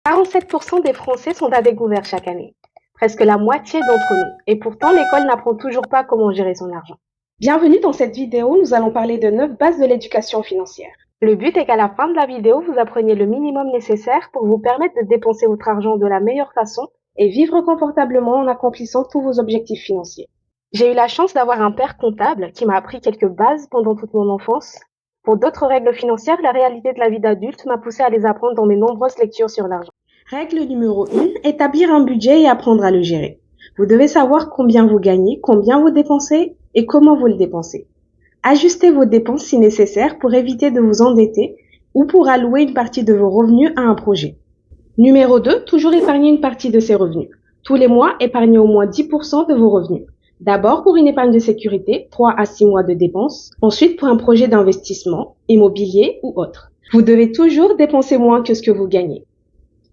47% des Français sont à découvert chaque année, presque la moitié d'entre nous, et pourtant l'école n'apprend toujours pas comment gérer son argent. Bienvenue dans cette vidéo, nous allons parler de 9 bases de l'éducation financière. Le but est qu'à la fin de la vidéo, vous appreniez le minimum nécessaire pour vous permettre de dépenser votre argent de la meilleure façon Et vivre confortablement en accomplissant tous vos objectifs financiers. J'ai eu la chance d'avoir un père comptable qui m'a appris quelques bases pendant toute mon enfance. Pour d'autres règles financières, la réalité de la vie d'adulte m'a poussé à les apprendre dans mes nombreuses lectures sur l'argent. Règle numéro 1, établir un budget et apprendre à le gérer. Vous devez savoir combien vous gagnez, combien vous dépensez et comment vous le dépensez. Ajustez vos dépenses si nécessaire pour éviter de vous endetter ou pour allouer une partie de vos revenus à un projet. Numéro 2, toujours épargner une partie de ses revenus. Tous les mois, épargnez au moins 10% de vos revenus. D'abord pour une épargne de sécurité, 3 à 6 mois de dépenses. Ensuite pour un projet d'investissement, immobilier ou autre. Vous devez toujours dépenser moins que ce que vous gagnez.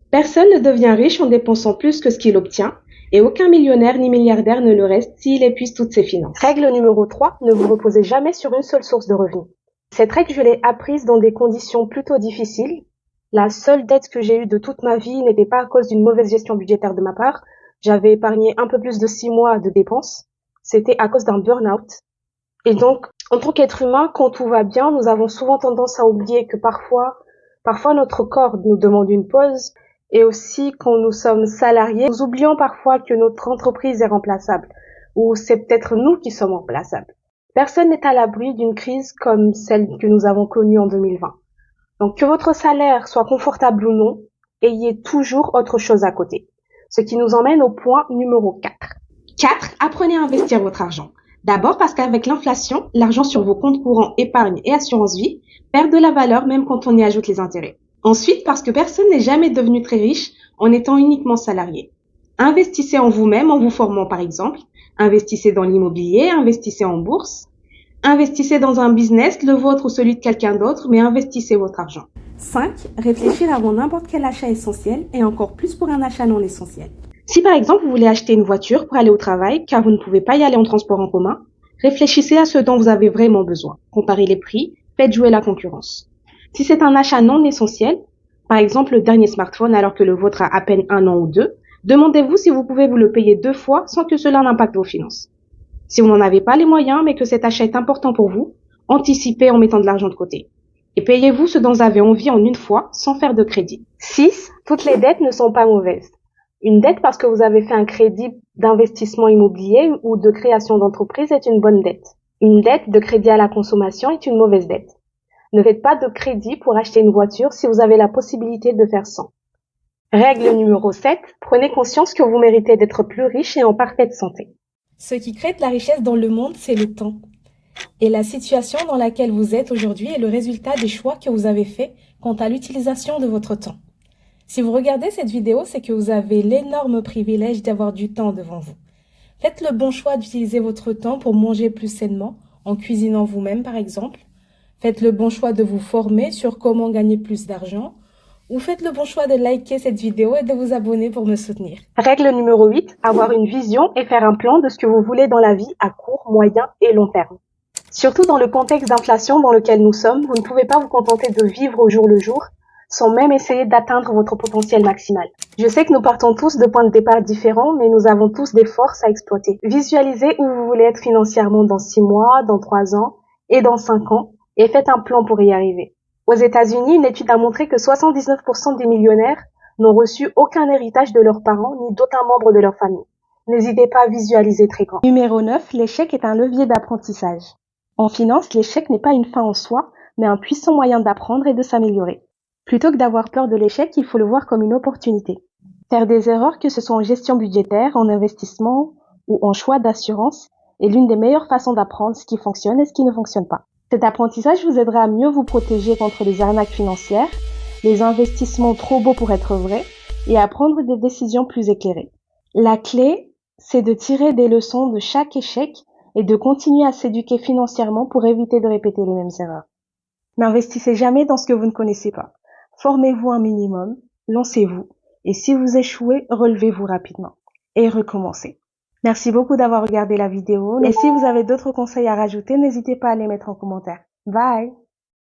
Personne ne devient riche en dépensant plus que ce qu'il obtient, et aucun millionnaire ni milliardaire ne le reste s'il épuise toutes ses finances. Règle numéro 3, ne vous reposez jamais sur une seule source de revenus. Cette règle, je l'ai apprise dans des conditions plutôt difficiles. La seule dette que j'ai eue de toute ma vie n'était pas à cause d'une mauvaise gestion budgétaire de ma part. J'avais épargné un peu plus de 6 mois de dépenses. C'était à cause d'un burn-out. Et donc, en tant qu'être humain, quand tout va bien, nous avons souvent tendance à oublier que parfois notre corps nous demande une pause. Et aussi, quand nous sommes salariés, nous oublions parfois que notre entreprise est remplaçable. Ou c'est peut-être nous qui sommes remplaçables. Personne n'est à l'abri d'une crise comme celle que nous avons connue en 2020. Donc, que votre salaire soit confortable ou non, ayez toujours autre chose à côté. Ce qui nous emmène au point numéro 4. 4. Apprenez à investir votre argent. D'abord parce qu'avec l'inflation, l'argent sur vos comptes courants, épargne et assurance vie perd de la valeur même quand on y ajoute les intérêts. Ensuite, parce que personne n'est jamais devenu très riche en étant uniquement salarié. Investissez en vous-même en vous formant par exemple. Investissez dans l'immobilier, investissez en bourse. Investissez dans un business, le vôtre ou celui de quelqu'un d'autre, mais investissez votre argent. 5. Réfléchir avant n'importe quel achat essentiel et encore plus pour un achat non essentiel. Si par exemple vous voulez acheter une voiture pour aller au travail car vous ne pouvez pas y aller en transport en commun, réfléchissez à ce dont vous avez vraiment besoin. Comparez les prix, faites jouer la concurrence. Si c'est un achat non essentiel, par exemple le dernier smartphone alors que le vôtre a à peine 1 an ou 2, demandez-vous si vous pouvez vous le payer 2 fois sans que cela n'impacte vos finances. Si vous n'en avez pas les moyens mais que cet achat est important pour vous, anticipez en mettant de l'argent de côté. Et payez-vous ce dont vous avez envie en une fois sans faire de crédit. 6. Toutes les dettes ne sont pas mauvaises. Une dette parce que vous avez fait un crédit d'investissement immobilier ou de création d'entreprise est une bonne dette. Une dette de crédit à la consommation est une mauvaise dette. Ne faites pas de crédit pour acheter une voiture si vous avez la possibilité de faire sans. Règle numéro 7. Prenez conscience que vous méritez d'être plus riche et en parfaite santé. Ce qui crée de la richesse dans le monde, c'est le temps. Et la situation dans laquelle vous êtes aujourd'hui est le résultat des choix que vous avez faits quant à l'utilisation de votre temps. Si vous regardez cette vidéo, c'est que vous avez l'énorme privilège d'avoir du temps devant vous. Faites le bon choix d'utiliser votre temps pour manger plus sainement, en cuisinant vous-même par exemple. Faites le bon choix de vous former sur comment gagner plus d'argent. Ou faites le bon choix de liker cette vidéo et de vous abonner pour me soutenir. Règle numéro 8. Avoir une vision et faire un plan de ce que vous voulez dans la vie à court, moyen et long terme. Surtout dans le contexte d'inflation dans lequel nous sommes, vous ne pouvez pas vous contenter de vivre au jour le jour, sans même essayer d'atteindre votre potentiel maximal. Je sais que nous partons tous de points de départ différents, mais nous avons tous des forces à exploiter. Visualisez où vous voulez être financièrement dans 6 mois, dans 3 ans et dans 5 ans, et faites un plan pour y arriver. Aux États-Unis, une étude a montré que 79% des millionnaires n'ont reçu aucun héritage de leurs parents ni d'aucun membre de leur famille. N'hésitez pas à visualiser très grand. Numéro 9. L'échec est un levier d'apprentissage. En finance, l'échec n'est pas une fin en soi, mais un puissant moyen d'apprendre et de s'améliorer. Plutôt que d'avoir peur de l'échec, il faut le voir comme une opportunité. Faire des erreurs, que ce soit en gestion budgétaire, en investissement ou en choix d'assurance, est l'une des meilleures façons d'apprendre ce qui fonctionne et ce qui ne fonctionne pas. Cet apprentissage vous aidera à mieux vous protéger contre les arnaques financières, les investissements trop beaux pour être vrais et à prendre des décisions plus éclairées. La clé, c'est de tirer des leçons de chaque échec et de continuer à s'éduquer financièrement pour éviter de répéter les mêmes erreurs. N'investissez jamais dans ce que vous ne connaissez pas. Formez-vous un minimum, lancez-vous, et si vous échouez, relevez-vous rapidement et recommencez. Merci beaucoup d'avoir regardé la vidéo, et si vous avez d'autres conseils à rajouter, n'hésitez pas à les mettre en commentaire. Bye!